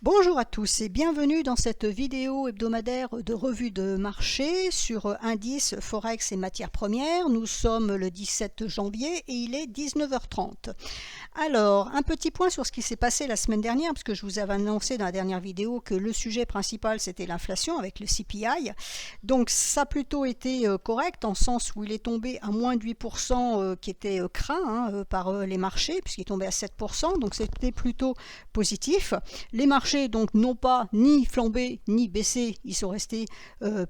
Bonjour à tous et bienvenue dans cette vidéo hebdomadaire de revue de marché sur indices, forex et matières premières. Nous sommes le 17 janvier et il est 19h30. Alors, un petit point sur ce qui s'est passé la semaine dernière, parce que je vous avais annoncé dans la dernière vidéo que le sujet principal c'était l'inflation avec le CPI. Donc ça a plutôt été correct en sens où il est tombé à moins de 8% qui était craint par les marchés, puisqu'il est tombé à 7%, donc c'était plutôt positif. Les marchés donc n'ont pas ni flambé ni baissé, ils sont restés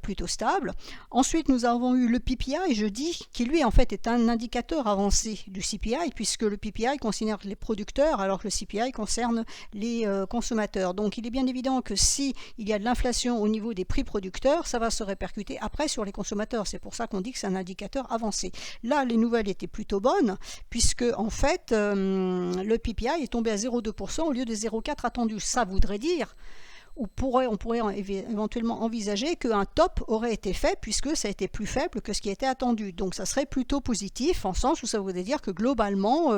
plutôt stables. Ensuite nous avons eu le PPI jeudi, qui lui en fait est un indicateur avancé du CPI, puisque le PPI concerne les producteurs alors que le CPI concerne les consommateurs. Donc il est bien évident que si il y a de l'inflation au niveau des prix producteurs, ça va se répercuter après sur les consommateurs. C'est pour ça qu'on dit que c'est un indicateur avancé. Là les nouvelles étaient plutôt bonnes, puisque en fait le PPI est tombé à 0,2% au lieu de 0,4 attendu. Ça voudrait dire, on pourrait éventuellement envisager qu'un top aurait été fait puisque ça a été plus faible que ce qui était attendu. Donc ça serait plutôt positif en sens où ça voudrait dire que globalement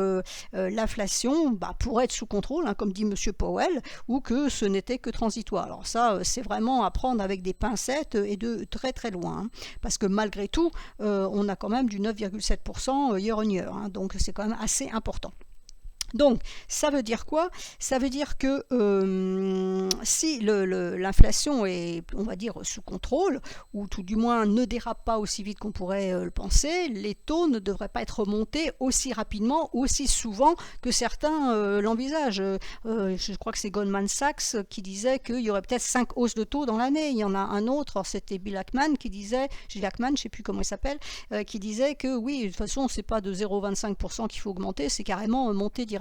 l'inflation pourrait être sous contrôle, comme dit M. Powell, ou que ce n'était que transitoire. Alors ça c'est vraiment à prendre avec des pincettes et de très très loin, parce que malgré tout on a quand même du 9,7% year on year, donc c'est quand même assez important. Donc, ça veut dire quoi? Ça veut dire que si l'inflation est, on va dire, sous contrôle, ou tout du moins ne dérape pas aussi vite qu'on pourrait le penser, les taux ne devraient pas être remontés aussi rapidement, aussi souvent que certains l'envisagent. Je crois que c'est Goldman Sachs qui disait qu'il y aurait peut-être 5 hausses de taux dans l'année. Il y en a un autre, c'était Bill Ackman qui disait, Gilles Ackman, je ne sais plus comment il s'appelle, qui disait que oui, de toute façon, c'est pas de 0,25% qu'il faut augmenter, c'est carrément monter directement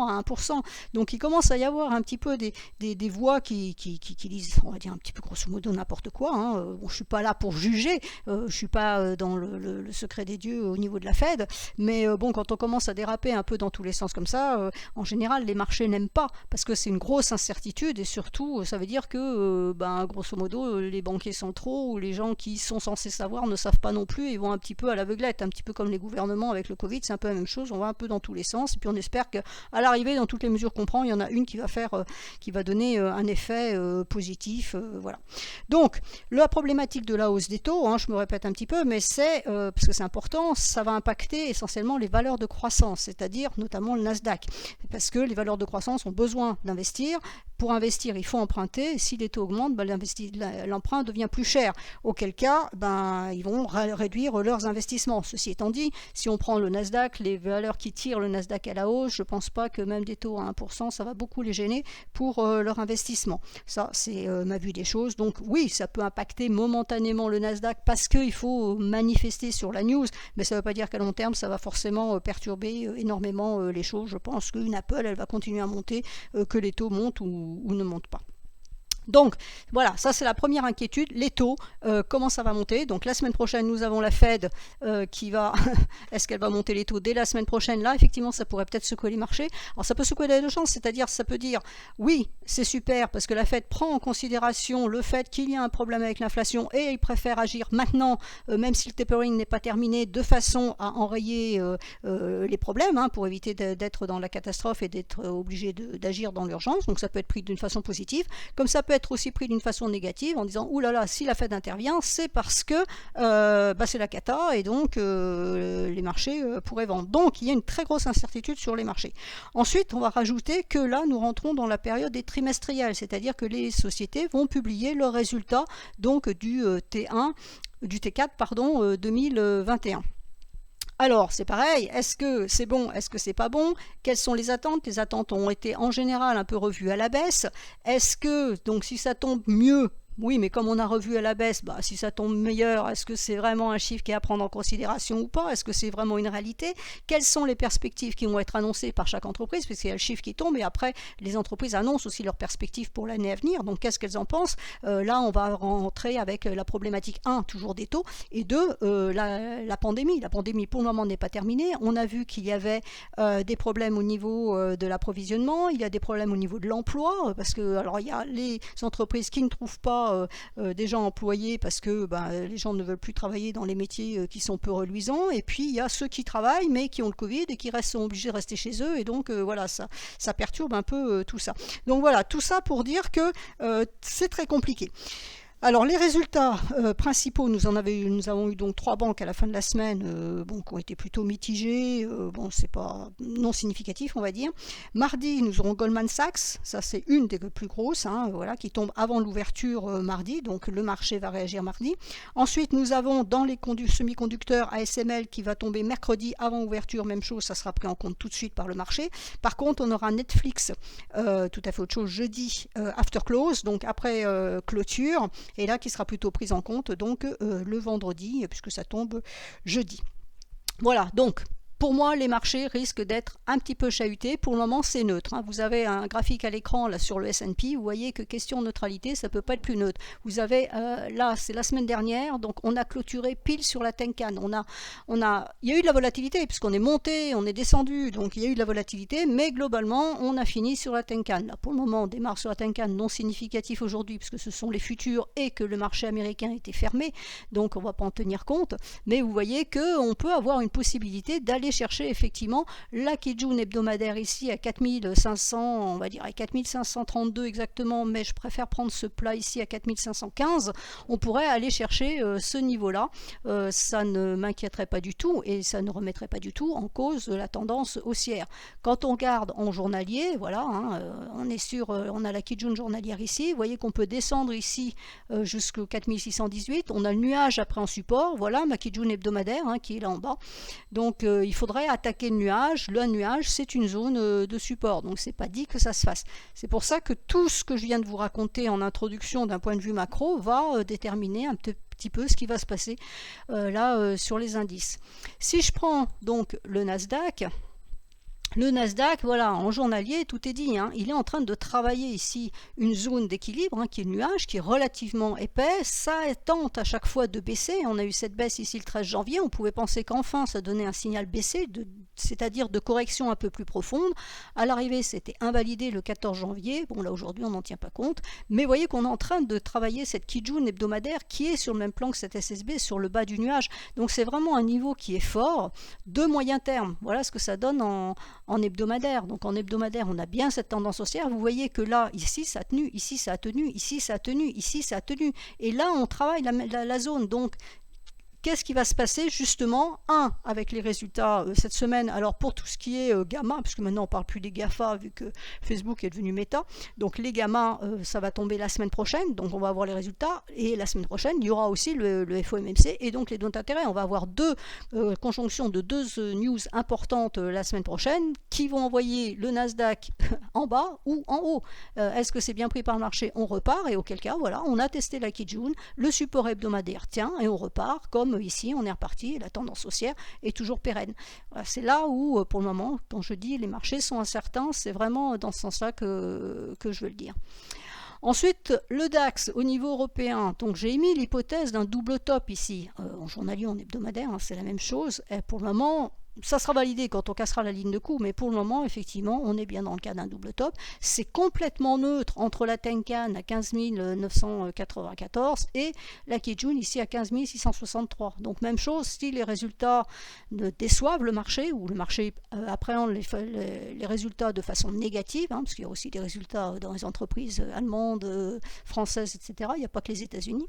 à 1%. Donc il commence à y avoir un petit peu des voix qui disent, on va dire un petit peu grosso modo n'importe quoi. Bon, je ne suis pas là pour juger, je ne suis pas dans le secret des dieux au niveau de la Fed, mais bon, quand on commence à déraper un peu dans tous les sens comme ça, en général les marchés n'aiment pas, parce que c'est une grosse incertitude et surtout ça veut dire que grosso modo les banquiers centraux ou les gens qui sont censés savoir ne savent pas non plus, ils vont un petit peu à l'aveuglette, un petit peu comme les gouvernements avec le Covid, c'est un peu la même chose, on va un peu dans tous les sens et puis on espère que à l'arrivée, dans toutes les mesures qu'on prend, il y en a une qui va donner un effet positif. Voilà. Donc, la problématique de la hausse des taux, je me répète un petit peu, mais c'est, parce que c'est important, ça va impacter essentiellement les valeurs de croissance, c'est-à-dire notamment le Nasdaq, parce que les valeurs de croissance ont besoin d'investir. Pour investir, il faut emprunter. Et si les taux augmentent, l'emprunt devient plus cher. Auquel cas, ils vont réduire leurs investissements. Ceci étant dit, si on prend le Nasdaq, les valeurs qui tirent le Nasdaq à la hausse, je ne pense pas que même des taux à 1%, ça va beaucoup les gêner pour leur investissement. Ça, c'est ma vue des choses. Donc oui, ça peut impacter momentanément le Nasdaq parce qu'il faut manifester sur la news, mais ça ne veut pas dire qu'à long terme, ça va forcément perturber énormément les choses. Je pense qu'une Apple, elle va continuer à monter, que les taux montent ou ne montent pas. Donc voilà, ça c'est la première inquiétude, les taux, comment ça va monter. Donc la semaine prochaine nous avons la Fed qui va, est-ce qu'elle va monter les taux dès la semaine prochaine? Là effectivement ça pourrait peut-être secouer les marchés. Alors ça peut secouer les deux chances, c'est-à-dire ça peut dire oui c'est super parce que la Fed prend en considération le fait qu'il y a un problème avec l'inflation et il préfère agir maintenant, même si le tapering n'est pas terminé, de façon à enrayer les problèmes, pour éviter d'être dans la catastrophe et d'être obligé d'agir dans l'urgence. Donc ça peut être pris d'une façon positive, comme ça peut être aussi pris d'une façon négative en disant oulala, si la Fed intervient, c'est parce que c'est la cata et donc les marchés pourraient vendre. Donc il y a une très grosse incertitude sur les marchés. Ensuite, on va rajouter que là, nous rentrons dans la période des trimestriels, c'est-à-dire que les sociétés vont publier leurs résultats donc du T4 2021. Alors, c'est pareil, est-ce que c'est bon, est-ce que c'est pas bon? Quelles sont les attentes? Les attentes ont été en général un peu revues à la baisse. Est-ce que, donc si ça tombe mieux, oui, mais comme on a revu à la baisse, si ça tombe meilleur, est-ce que c'est vraiment un chiffre qui est à prendre en considération ou pas? Est-ce que c'est vraiment une réalité? Quelles sont les perspectives qui vont être annoncées par chaque entreprise? Puisqu'il y a le chiffre qui tombe et après, les entreprises annoncent aussi leurs perspectives pour l'année à venir. Donc, qu'est-ce qu'elles en pensent? Là, on va rentrer avec la problématique 1, toujours des taux, et 2, la pandémie. La pandémie, pour le moment, n'est pas terminée. On a vu qu'il y avait des problèmes au niveau de l'approvisionnement, il y a des problèmes au niveau de l'emploi, parce que, alors, il y a les entreprises qui ne trouvent pas soit des gens employés parce que les gens ne veulent plus travailler dans les métiers qui sont peu reluisants, et puis il y a ceux qui travaillent mais qui ont le Covid et qui sont obligés de rester chez eux, et donc voilà, ça perturbe un peu tout ça. Donc voilà, tout ça pour dire que c'est très compliqué. Alors les résultats principaux, nous avons eu donc 3 banques à la fin de la semaine qui ont été plutôt mitigés, c'est pas non significatif on va dire. Mardi nous aurons Goldman Sachs, ça c'est une des plus grosses, qui tombe avant l'ouverture mardi, donc le marché va réagir mardi. Ensuite nous avons dans les semi-conducteurs ASML qui va tomber mercredi avant ouverture, même chose, ça sera pris en compte tout de suite par le marché. Par contre on aura Netflix, tout à fait autre chose, jeudi after close, donc après clôture, et là qui sera plutôt prise en compte donc le vendredi puisque ça tombe jeudi. Voilà, donc pour moi, les marchés risquent d'être un petit peu chahutés. Pour le moment, c'est neutre. Vous avez un graphique à l'écran là sur le S&P. Vous voyez que question neutralité, ça ne peut pas être plus neutre. Vous avez là, c'est la semaine dernière, donc on a clôturé pile sur la Tenkan. Il y a eu de la volatilité puisqu'on est monté, on est descendu, donc il y a eu de la volatilité, mais globalement, on a fini sur la Tenkan. Là, pour le moment, on démarre sur la Tenkan, non significatif aujourd'hui puisque ce sont les futurs et que le marché américain était fermé, donc on ne va pas en tenir compte. Mais vous voyez qu'on peut avoir une possibilité d'aller chercher effectivement la Kijun hebdomadaire ici à 4500, on va dire à 4532 exactement, mais je préfère prendre ce plat ici à 4515. On pourrait aller chercher ce niveau-là. Ça ne m'inquiéterait pas du tout et ça ne remettrait pas du tout en cause la tendance haussière. Quand on regarde en journalier, voilà, on est sur, on a la Kijun journalière ici. Vous voyez qu'on peut descendre ici jusqu'au 4618. On a le nuage après en support. Voilà ma Kijun hebdomadaire qui est là en bas. Donc il faudrait attaquer le nuage. Le nuage, c'est une zone de support, donc c'est pas dit que ça se fasse. C'est pour ça que tout ce que je viens de vous raconter en introduction d'un point de vue macro va déterminer un petit peu ce qui va se passer sur les indices. Si je prends donc le Nasdaq, voilà, en journalier, tout est dit. Il est en train de travailler ici une zone d'équilibre qui est le nuage, qui est relativement épais. Ça tente à chaque fois de baisser. On a eu cette baisse ici le 13 janvier. On pouvait penser qu'enfin ça donnait un signal baissé, c'est-à-dire de correction un peu plus profonde. À l'arrivée, c'était invalidé le 14 janvier. Bon, là aujourd'hui, on n'en tient pas compte. Mais vous voyez qu'on est en train de travailler cette Kijun hebdomadaire qui est sur le même plan que cette SSB, sur le bas du nuage. Donc c'est vraiment un niveau qui est fort de moyen terme. Voilà ce que ça donne en hebdomadaire. Donc en hebdomadaire, on a bien cette tendance haussière. Vous voyez que là, ici, ça a tenu, ici, ça a tenu, ici, ça a tenu, ici, ça a tenu. Et là, on travaille la zone. Donc, qu'est-ce qui va se passer justement avec les résultats cette semaine. Alors pour tout ce qui est gamma, puisque maintenant on ne parle plus des GAFA vu que Facebook est devenu Meta, donc les gamma ça va tomber la semaine prochaine, donc on va avoir les résultats, et la semaine prochaine il y aura aussi le FOMC et donc les taux d'intérêt. On va avoir deux conjonctions de deux news importantes la semaine prochaine qui vont envoyer le Nasdaq en bas ou en haut. Est-ce que c'est bien pris par le marché? On repart, et auquel cas voilà, on a testé la Kijun, le support hebdomadaire tient et on repart comme ici, on est reparti, la tendance haussière est toujours pérenne. Voilà, c'est là où, pour le moment, quand je dis les marchés sont incertains, c'est vraiment dans ce sens-là que je veux le dire. Ensuite, le DAX au niveau européen, donc j'ai émis l'hypothèse d'un double top ici, en journalier, en hebdomadaire, c'est la même chose, et pour le moment, ça sera validé quand on cassera la ligne de coup, mais pour le moment, effectivement, on est bien dans le cas d'un double top. C'est complètement neutre entre la Tenkan à 15 994 et la Kijun ici à 15 663. Donc même chose, si les résultats déçoivent le marché, ou le marché appréhende les résultats de façon négative, parce qu'il y a aussi des résultats dans les entreprises allemandes, françaises, etc. Il n'y a pas que les États-Unis.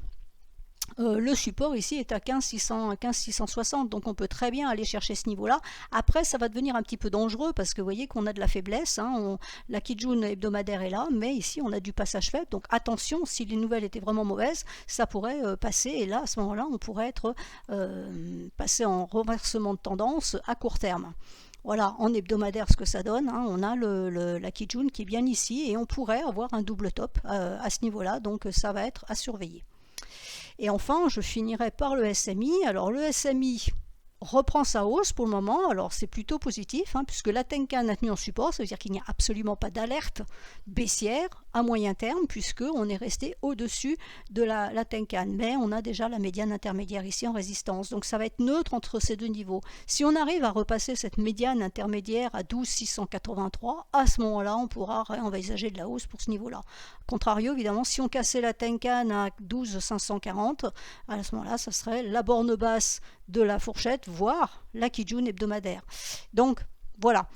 Le support ici est à 15 660, donc on peut très bien aller chercher ce niveau-là. Après, ça va devenir un petit peu dangereux parce que vous voyez qu'on a de la faiblesse. La Kijun hebdomadaire est là, mais ici on a du passage faible. Donc attention, si les nouvelles étaient vraiment mauvaises, ça pourrait passer. Et là, à ce moment-là, on pourrait être passé en renversement de tendance à court terme. Voilà, en hebdomadaire, ce que ça donne, on a la Kijun qui est bien ici et on pourrait avoir un double top à ce niveau-là. Donc ça va être à surveiller. Et enfin, je finirai par le SMI. Alors le SMI, reprend sa hausse pour le moment. Alors c'est plutôt positif, puisque la Tenkan a tenu en support, ça veut dire qu'il n'y a absolument pas d'alerte baissière à moyen terme, puisqu'on est resté au-dessus de la Tenkan, mais on a déjà la médiane intermédiaire ici en résistance, donc ça va être neutre entre ces deux niveaux. Si on arrive à repasser cette médiane intermédiaire à 12,683, à ce moment-là on pourra envisager de la hausse pour ce niveau-là. Contrario, évidemment, si on cassait la Tenkan à 12,540, à ce moment-là ça serait la borne basse de la fourchette, voire la Kijun hebdomadaire. Donc voilà,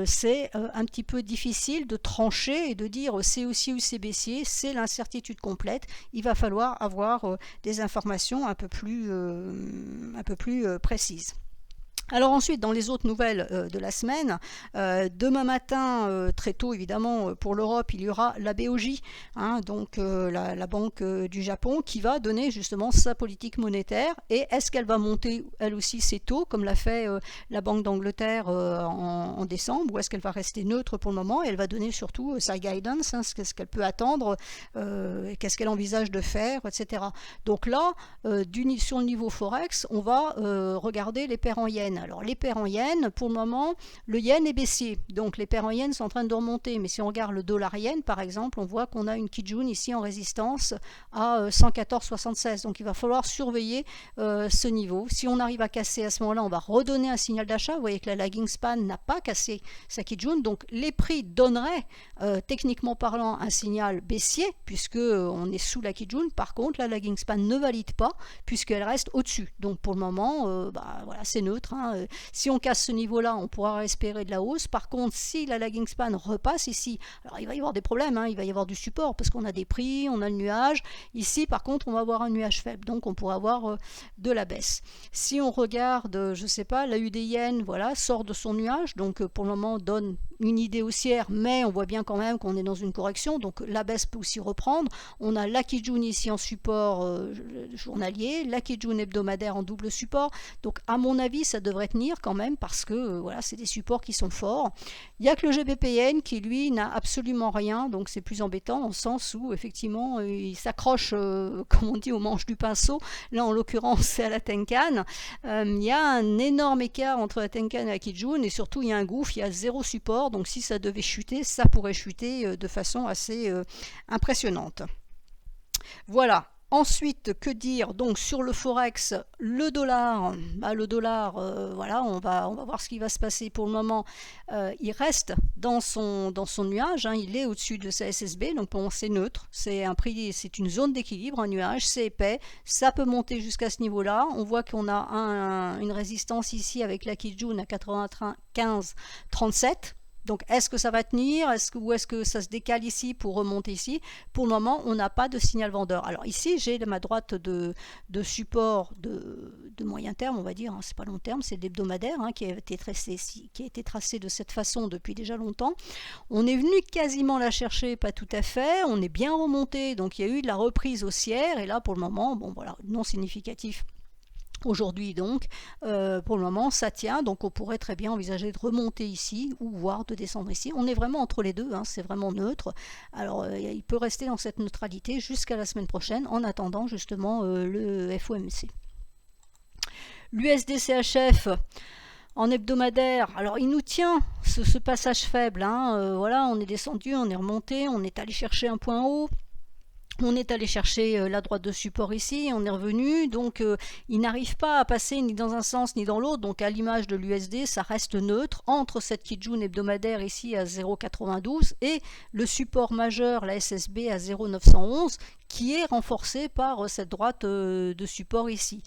c'est un petit peu difficile de trancher et de dire c'est haussier ou c'est baissier, c'est l'incertitude complète. Il va falloir avoir des informations un peu plus précises. Alors ensuite, dans les autres nouvelles de la semaine, demain matin, très tôt évidemment pour l'Europe, il y aura la BOJ, donc la Banque du Japon, qui va donner justement sa politique monétaire. Et est-ce qu'elle va monter elle aussi ses taux, comme l'a fait la Banque d'Angleterre en décembre, ou est-ce qu'elle va rester neutre pour le moment? Et elle va donner surtout sa guidance, ce qu'elle peut attendre, qu'est-ce qu'elle envisage de faire, etc. Donc là, sur le niveau Forex, on va regarder les paires en yens. Alors les paires en yens, pour le moment, le yen est baissier, donc les paires en yens sont en train de remonter, mais si on regarde le dollar yen par exemple, on voit qu'on a une Kijun ici en résistance à 114,76, donc il va falloir surveiller ce niveau. Si on arrive à casser à ce moment-là, on va redonner un signal d'achat. Vous voyez que la lagging span n'a pas cassé sa Kijun, donc les prix donneraient techniquement parlant un signal baissier, puisque on est sous la Kijun. Par contre, la lagging span ne valide pas, puisqu'elle reste au-dessus, donc pour le moment, voilà, c'est neutre. Si on casse ce niveau-là, on pourra espérer de la hausse. Par contre, si la lagging span repasse ici, alors il va y avoir des problèmes, il va y avoir du support parce qu'on a des prix, on a le nuage. Ici, par contre, on va avoir un nuage faible, donc on pourra avoir de la baisse. Si on regarde, je ne sais pas, la UD-Yen, voilà, sort de son nuage, donc pour le moment donne une idée haussière, mais on voit bien quand même qu'on est dans une correction, donc la baisse peut aussi reprendre. On a la Kijun ici en support journalier, la Kijun hebdomadaire en double support, donc à mon avis ça devrait tenir quand même, parce que voilà, c'est des supports qui sont forts. Il n'y a que le GBP-Yen qui lui n'a absolument rien, donc c'est plus embêtant en sens où effectivement il s'accroche comme on dit au manche du pinceau. Là en l'occurrence c'est à la Tenkan. Il y a un énorme écart entre la Tenkan et la Kijun, et surtout il y a un gouffre, il y a zéro support, donc si ça devait chuter, ça pourrait chuter de façon assez impressionnante. Voilà. Ensuite, que dire donc sur le Forex, le dollar, voilà, on va voir ce qui va se passer. Pour le moment, il reste dans son nuage, il est au-dessus de sa SSB, donc pour moi c'est neutre, c'est un prix, c'est une zone d'équilibre, un nuage, c'est épais, ça peut monter jusqu'à ce niveau-là. On voit qu'on a une résistance ici avec la Kijun à 95,37. Donc, est-ce que ça va tenir, ou est-ce que ça se décale ici pour remonter ici? Pour le moment, on n'a pas de signal vendeur. Alors ici, j'ai ma droite de support de moyen terme, on va dire, c'est pas long terme, c'est l'hebdomadaire qui a été tracé de cette façon depuis déjà longtemps. On est venu quasiment la chercher, pas tout à fait, on est bien remonté, donc il y a eu de la reprise haussière, et là pour le moment, bon voilà, non significatif. Aujourd'hui donc, pour le moment ça tient, donc on pourrait très bien envisager de remonter ici ou voire de descendre ici. On est vraiment entre les deux, c'est vraiment neutre. Alors il peut rester dans cette neutralité jusqu'à la semaine prochaine en attendant justement le FOMC. L'USD-CHF en hebdomadaire, alors il nous tient ce passage faible, voilà, on est descendu, on est remonté, on est allé chercher un point haut. On est allé chercher la droite de support ici, on est revenu, donc il n'arrive pas à passer ni dans un sens ni dans l'autre, donc à l'image de l'USD, ça reste neutre entre cette Kijun hebdomadaire ici à 0,92 et le support majeur, la SSB à 0,911, qui est renforcé par cette droite de support ici.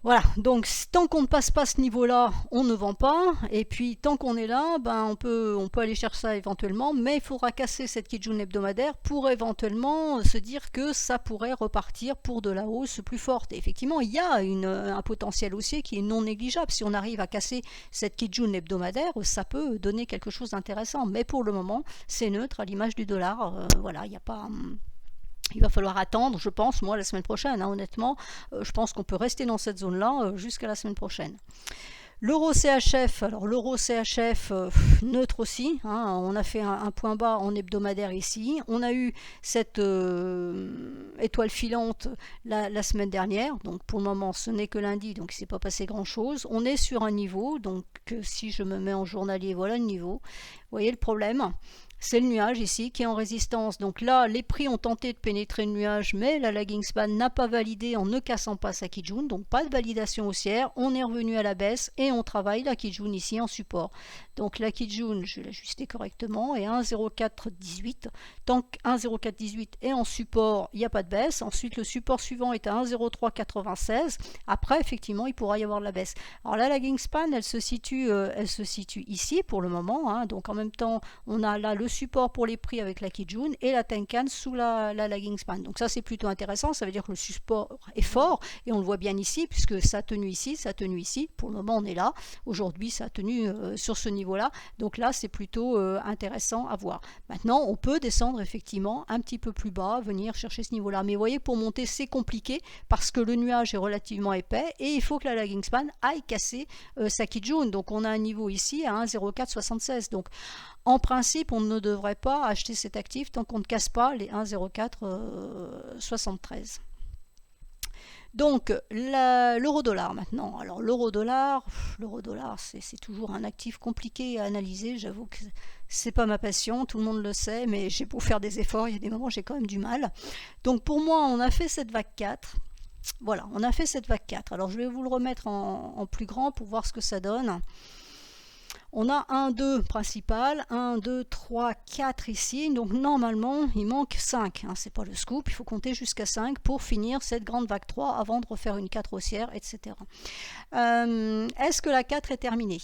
Voilà, donc tant qu'on ne passe pas ce niveau-là, on ne vend pas, et puis tant qu'on est là, on peut aller chercher ça éventuellement, mais il faudra casser cette Kijun hebdomadaire pour éventuellement se dire que ça pourrait repartir pour de la hausse plus forte. Et effectivement, il y a un potentiel haussier qui est non négligeable. Si on arrive à casser cette Kijun hebdomadaire, ça peut donner quelque chose d'intéressant, mais pour le moment, c'est neutre à l'image du dollar. Voilà, il n'y a pas... Il va falloir attendre, je pense, moi, la semaine prochaine. Honnêtement, je pense qu'on peut rester dans cette zone-là jusqu'à la semaine prochaine. L'euro CHF, alors l'euro CHF neutre aussi, hein, on a fait un point bas en hebdomadaire ici, on a eu cette étoile filante la semaine dernière, donc pour le moment ce n'est que lundi, donc il ne s'est pas passé grand chose, on est sur un niveau, donc si je me mets en journalier, voilà le niveau, vous voyez le problème, c'est le nuage ici qui est en résistance. Donc là, les prix ont tenté de pénétrer le nuage, mais la lagging span n'a pas validé en ne cassant pas sa Kijun. Donc pas de validation haussière. On est revenu à la baisse et on travaille la Kijun ici en support. Donc la Kijun, je vais l'ajuster correctement, est 1,0418. Tant que 1,0418 est en support, il n'y a pas de baisse. Ensuite, le support suivant est à 1,0396. Après, effectivement, il pourra y avoir de la baisse. Alors la lagging span, elle se situe ici pour le moment. Hein. Donc en même temps, on a là le support pour les prix avec la Kijun et la Tenkan sous la lagging span. Donc ça c'est plutôt intéressant, ça veut dire que le support est fort et on le voit bien ici puisque ça a tenu ici, ça a tenu ici. Pour le moment on est là, aujourd'hui ça a tenu sur ce niveau-là, donc là c'est plutôt intéressant à voir. Maintenant on peut descendre effectivement un petit peu plus bas, venir chercher ce niveau-là, mais vous voyez pour monter c'est compliqué parce que le nuage est relativement épais et il faut que la lagging span aille casser sa Kijun. Donc on a un niveau ici à 1,0476. Donc en principe, on ne devrait pas acheter cet actif tant qu'on ne casse pas les 1,0473. Donc, l'euro-dollar maintenant. Alors, l'euro-dollar, c'est toujours un actif compliqué à analyser. J'avoue que c'est pas ma passion, tout le monde le sait, mais j'ai beau faire des efforts, il y a des moments où j'ai quand même du mal. Donc, pour moi, on a fait cette vague 4. Voilà, on a fait cette vague 4. Alors, je vais vous le remettre en plus grand pour voir ce que ça donne. On a 1, 2 principal, 1, 2, 3, 4 ici, donc normalement il manque 5, hein, c'est pas le scoop, il faut compter jusqu'à 5 pour finir cette grande vague 3 avant de refaire une 4 haussière, etc. Est-ce que la 4 est terminée?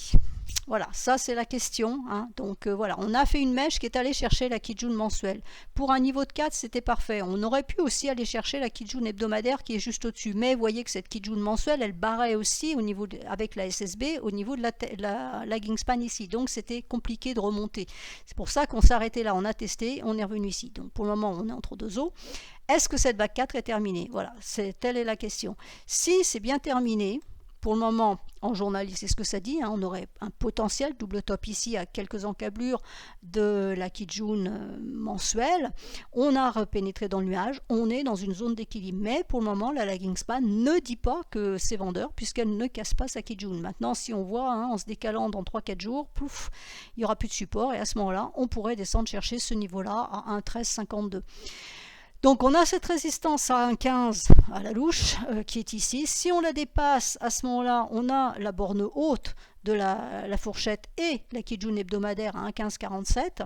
Voilà, ça c'est la question. Hein. Donc voilà, on a fait une mèche qui est allée chercher la Kijun mensuelle. Pour un niveau de 4, c'était parfait. On aurait pu aussi aller chercher la Kijun hebdomadaire qui est juste au-dessus. Mais vous voyez que cette Kijun mensuelle, elle barrait aussi au niveau avec la SSB au niveau de la lagging span ici. Donc c'était compliqué de remonter. C'est pour ça qu'on s'est arrêté là, on a testé, on est revenu ici. Donc pour le moment, on est entre deux eaux. Est-ce que cette vague 4 est terminée? Voilà, telle est la question. Si c'est bien terminé, pour le moment, en journaliste, c'est ce que ça dit, hein, on aurait un potentiel double top ici à quelques encablures de la Kijun mensuelle. On a repénétré dans le nuage, on est dans une zone d'équilibre. Mais pour le moment, la lagging span ne dit pas que c'est vendeur puisqu'elle ne casse pas sa Kijun. Maintenant, si on voit, hein, en se décalant dans 3-4 jours, pouf, il n'y aura plus de support et à ce moment-là, on pourrait descendre chercher ce niveau-là à 1,1352. Donc on a cette résistance à 1,15 à la louche qui est ici. Si on la dépasse, à ce moment-là, on a la borne haute de la fourchette et la Kijun hebdomadaire à 1,1547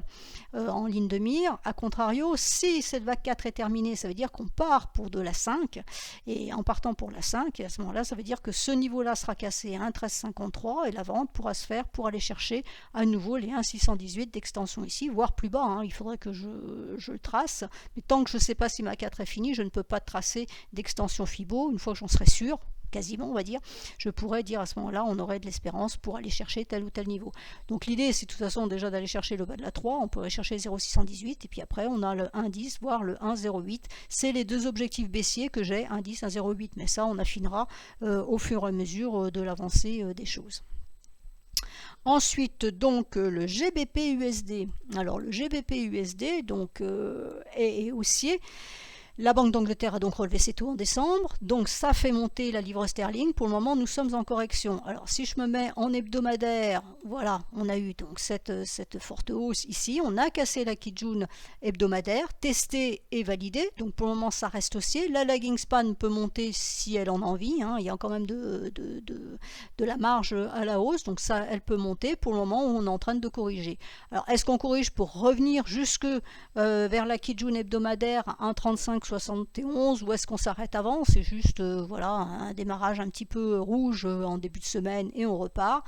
en ligne de mire. A contrario, si cette vague 4 est terminée, ça veut dire qu'on part pour de la 5. Et en partant pour la 5, à ce moment-là, ça veut dire que ce niveau-là sera cassé à 1,1353 et la vente pourra se faire pour aller chercher à nouveau les 1,618 d'extension ici, voire plus bas. Hein. Il faudrait que je le trace. Mais tant que je ne sais pas si ma 4 est finie, je ne peux pas tracer d'extension Fibo. Une fois que j'en serai sûr, quasiment on va dire, je pourrais dire à ce moment-là on aurait de l'espérance pour aller chercher tel ou tel niveau. Donc l'idée c'est de toute façon déjà d'aller chercher le bas de la 3, on pourrait chercher 0,618 et puis après on a le 1,10 voire le 1,08. C'est les deux objectifs baissiers que j'ai, 1,10, 1,08, mais ça on affinera au fur et à mesure de l'avancée des choses. Ensuite, donc, le GBP USD. Alors, le GBP USD donc, est haussier. La Banque d'Angleterre a donc relevé ses taux en décembre, donc ça fait monter la livre sterling. Pour le moment, nous sommes en correction. Alors, si je me mets en hebdomadaire, voilà, on a eu donc cette forte hausse ici. On a cassé la Kijun hebdomadaire, testé et validé. Donc, pour le moment, ça reste haussier. La lagging span peut monter si elle en a envie. Hein. Il y a quand même de la marge à la hausse, donc ça, elle peut monter. Pour le moment, on est en train de corriger. Alors, est-ce qu'on corrige pour revenir jusque vers la Kijun hebdomadaire à 1,3571 ou est-ce qu'on s'arrête avant? C'est juste voilà, un démarrage un petit peu rouge en début de semaine et on repart.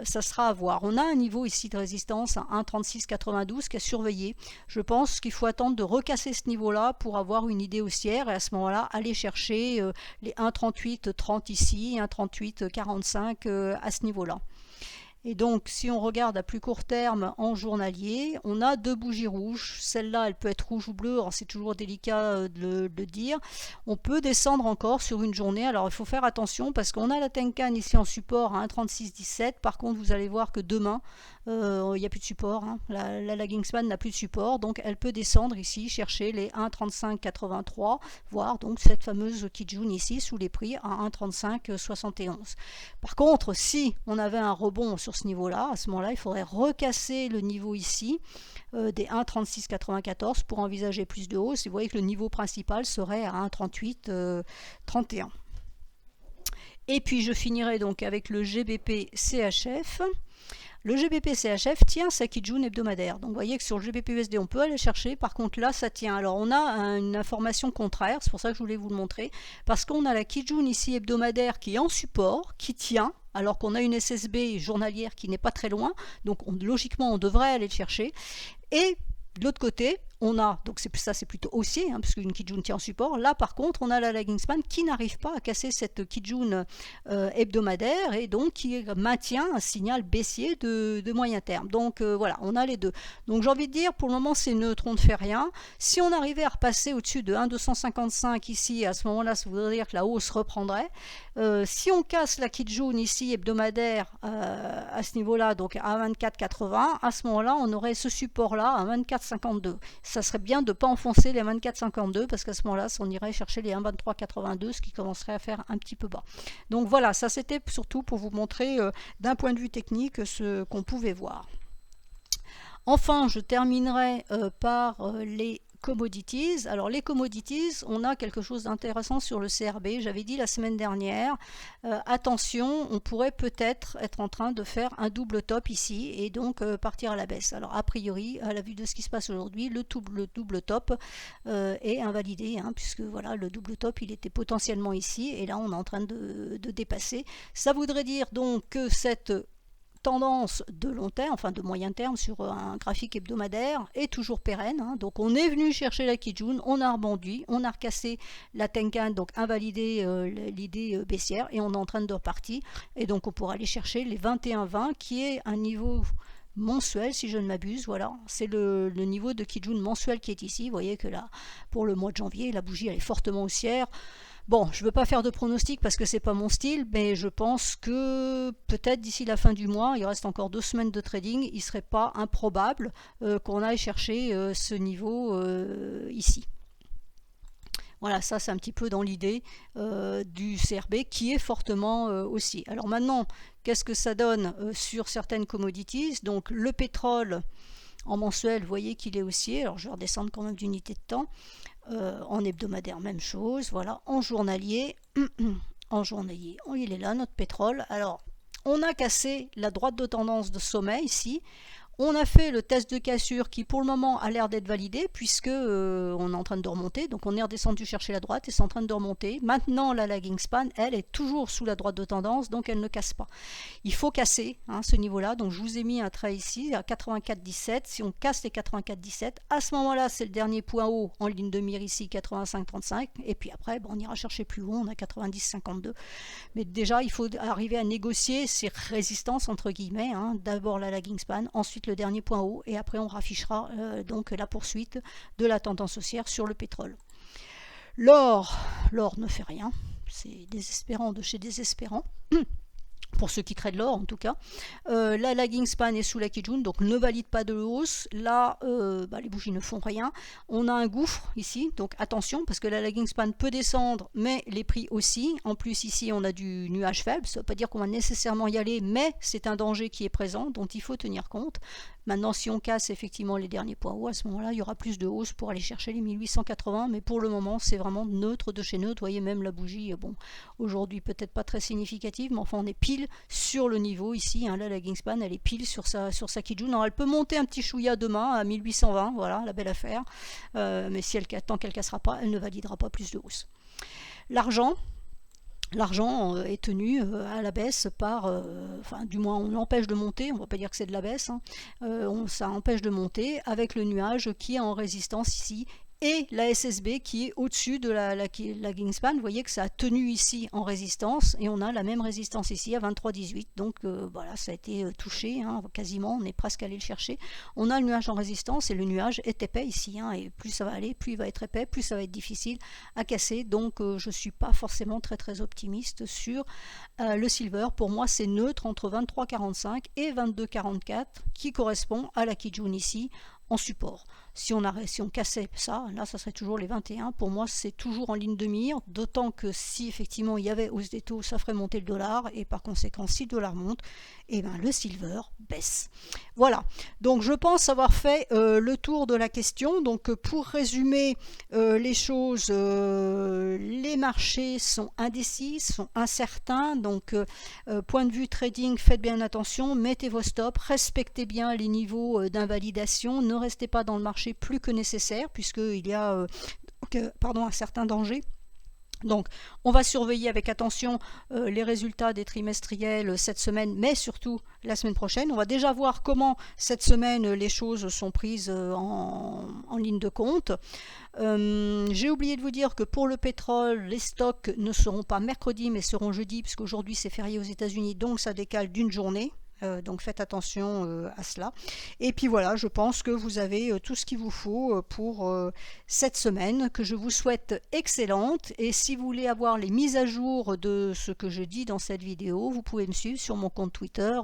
Ça sera à voir. On a un niveau ici de résistance à 1,3692 qui est surveillé. Je pense qu'il faut attendre de recasser ce niveau-là pour avoir une idée haussière et à ce moment-là aller chercher les 1,3830 ici, 1,3845 à ce niveau-là. Et donc si on regarde à plus court terme en journalier, on a 2 bougies rouges. Celle-là, elle peut être rouge ou bleue, c'est toujours délicat de le dire. On peut descendre encore sur une journée. Alors il faut faire attention parce qu'on a la Tenkan ici en support à 1,3617. Par contre, vous allez voir que demain, il n'y a plus de support. La lagging span n'a plus de support, donc elle peut descendre ici, chercher les 1,3583, voire donc cette fameuse Kijun ici sous les prix à 1,3571. Par contre, si on avait un rebond sur ce niveau-là, à ce moment-là, il faudrait recasser le niveau ici des 1,3694 pour envisager plus de hausse. Et vous voyez que le niveau principal serait à 1,3831. Et puis je finirai donc avec le GBP CHF. Le GBP CHF tient sa Kijun hebdomadaire. Donc vous voyez que sur le GBP USD on peut aller chercher, par contre là ça tient. Alors on a une information contraire, c'est pour ça que je voulais vous le montrer, parce qu'on a la Kijun ici hebdomadaire qui est en support, qui tient, alors qu'on a une SSB journalière qui n'est pas très loin, donc logiquement on devrait aller le chercher. Et de l'autre côté, on a, donc ça c'est plutôt haussier, parce qu'une Kijun tient en support. Là par contre, on a la lagging span qui n'arrive pas à casser cette Kijun hebdomadaire et donc qui maintient un signal baissier de moyen terme. Donc voilà, on a les deux. Donc j'ai envie de dire, pour le moment c'est neutre, on ne fait rien. Si on arrivait à repasser au-dessus de 1,255 ici, à ce moment-là, ça voudrait dire que la hausse reprendrait. Si on casse la Kijun ici hebdomadaire à ce niveau-là, donc à 24,80, à ce moment-là, on aurait ce support-là à 24,52. Ça serait bien de ne pas enfoncer les 24,52 parce qu'à ce moment-là, on irait chercher les 1,2382, ce qui commencerait à faire un petit peu bas. Donc voilà, ça c'était surtout pour vous montrer d'un point de vue technique ce qu'on pouvait voir. Enfin, je terminerai par les commodities. Alors les commodities, on a quelque chose d'intéressant sur le CRB. J'avais dit la semaine dernière, attention, on pourrait peut-être être en train de faire un double top ici et donc partir à la baisse. Alors a priori, à la vue de ce qui se passe aujourd'hui, le double top est invalidé, puisque voilà, le double top il était potentiellement ici et là on est en train de dépasser. Ça voudrait dire donc que cette tendance de long terme, enfin de moyen terme sur un graphique hebdomadaire est toujours pérenne. Donc on est venu chercher la Kijun, on a rebondi, on a recassé la Tenkan, donc invalidé l'idée baissière et on est en train de repartir. Et donc on pourra aller chercher les 21,20 qui est un niveau mensuel si je ne m'abuse. Voilà, c'est le niveau de Kijun mensuel qui est ici. Vous voyez que là, pour le mois de janvier, la bougie elle est fortement haussière. Bon, je ne veux pas faire de pronostic parce que c'est pas mon style, mais je pense que peut-être d'ici la fin du mois, il reste encore 2 semaines de trading, il ne serait pas improbable qu'on aille chercher ce niveau ici. Voilà, ça c'est un petit peu dans l'idée du CRB qui est fortement haussier. Alors maintenant, qu'est-ce que ça donne sur certaines commodities? Donc le pétrole en mensuel, vous voyez qu'il est haussier. Alors je vais redescendre quand même d'unité de temps. En hebdomadaire, même chose. Voilà, en journalier, il est là notre pétrole. Alors, on a cassé la droite de tendance de sommet ici. On a fait le test de cassure qui pour le moment a l'air d'être validé puisque on est en train de remonter. Donc on est redescendu chercher la droite et c'est en train de remonter. Maintenant la lagging span, elle est toujours sous la droite de tendance, donc elle ne casse pas. Il faut casser ce niveau-là. Donc je vous ai mis un trait ici à 84,17. Si on casse les 84,17, à ce moment-là c'est le dernier point haut en ligne de mire ici, 85,35. Et puis après on ira chercher plus haut, on a 90,52. Mais déjà il faut arriver à négocier ces résistances entre guillemets. D'abord la lagging span, ensuite le dernier point haut et après on raffichera donc la poursuite de la tendance haussière sur le pétrole. L'or ne fait rien, c'est désespérant de chez désespérant. Pour ceux qui traitent l'or en tout cas. La lagging span est sous la Kijun, donc ne valide pas de hausse. Là, les bougies ne font rien. On a un gouffre ici, donc attention, parce que la lagging span peut descendre, mais les prix aussi. En plus, ici, on a du nuage faible. Ça ne veut pas dire qu'on va nécessairement y aller, mais c'est un danger qui est présent, dont il faut tenir compte. Maintenant, si on casse effectivement les derniers points hauts, à ce moment-là, il y aura plus de hausse pour aller chercher les 1880, mais pour le moment, c'est vraiment neutre de chez neutre. Vous voyez, même la bougie, bon, aujourd'hui, peut-être pas très significative, mais enfin, on est pile sur le niveau ici. La lagging span, elle est pile sur sa Kijun. Alors, elle peut monter un petit chouïa demain à 1820, voilà, la belle affaire. Mais si tant qu'elle ne cassera pas, elle ne validera pas plus de hausse. L'argent est tenu à la baisse par, du moins on l'empêche de monter, on ne va pas dire que c'est de la baisse, ça empêche de monter avec le nuage qui est en résistance ici et la SSB qui est au-dessus de la lagging span. Vous voyez que ça a tenu ici en résistance et on a la même résistance ici à 23,18. Donc voilà, ça a été touché hein, quasiment, on est presque allé le chercher. On a le nuage en résistance et le nuage est épais ici hein, et plus ça va aller, plus il va être épais, plus ça va être difficile à casser. Donc je ne suis pas forcément très optimiste sur le silver. Pour moi c'est neutre entre 23,45 et 22,44 qui correspond à la Kijun ici en support. Si on cassait ça, là ça serait toujours les 21. Pour moi c'est toujours en ligne de mire, d'autant que si effectivement il y avait hausse des taux, ça ferait monter le dollar et par conséquent si le dollar monte, et ben le silver baisse. Voilà, donc je pense avoir fait le tour de la question. Donc pour résumer les choses, les marchés sont indécis, sont incertains, donc point de vue trading, faites bien attention, mettez vos stops, respectez bien les niveaux d'invalidation, ne restez pas dans le marché plus que nécessaire puisqu'il y a un certain danger. Donc on va surveiller avec attention les résultats des trimestriels cette semaine, mais surtout la semaine prochaine. On va déjà voir comment cette semaine les choses sont prises en ligne de compte. J'ai oublié de vous dire que pour le pétrole, les stocks ne seront pas mercredi mais seront jeudi puisqu'aujourd'hui c'est férié aux États-Unis, donc ça décale d'une journée. Donc faites attention à cela. Et puis voilà, je pense que vous avez tout ce qu'il vous faut pour cette semaine, que je vous souhaite excellente. Et si vous voulez avoir les mises à jour de ce que je dis dans cette vidéo, vous pouvez me suivre sur mon compte Twitter,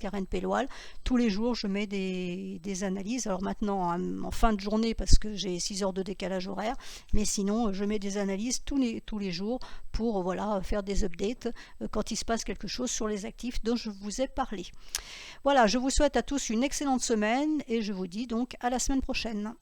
@KarenPelloal. Tous les jours, je mets des analyses. Alors maintenant, en fin de journée, parce que j'ai 6 heures de décalage horaire, mais sinon, je mets des analyses tous les jours pour voilà, faire des updates quand il se passe quelque chose sur les actifs dont je vous ai parlé. Voilà, je vous souhaite à tous une excellente semaine et je vous dis donc à la semaine prochaine.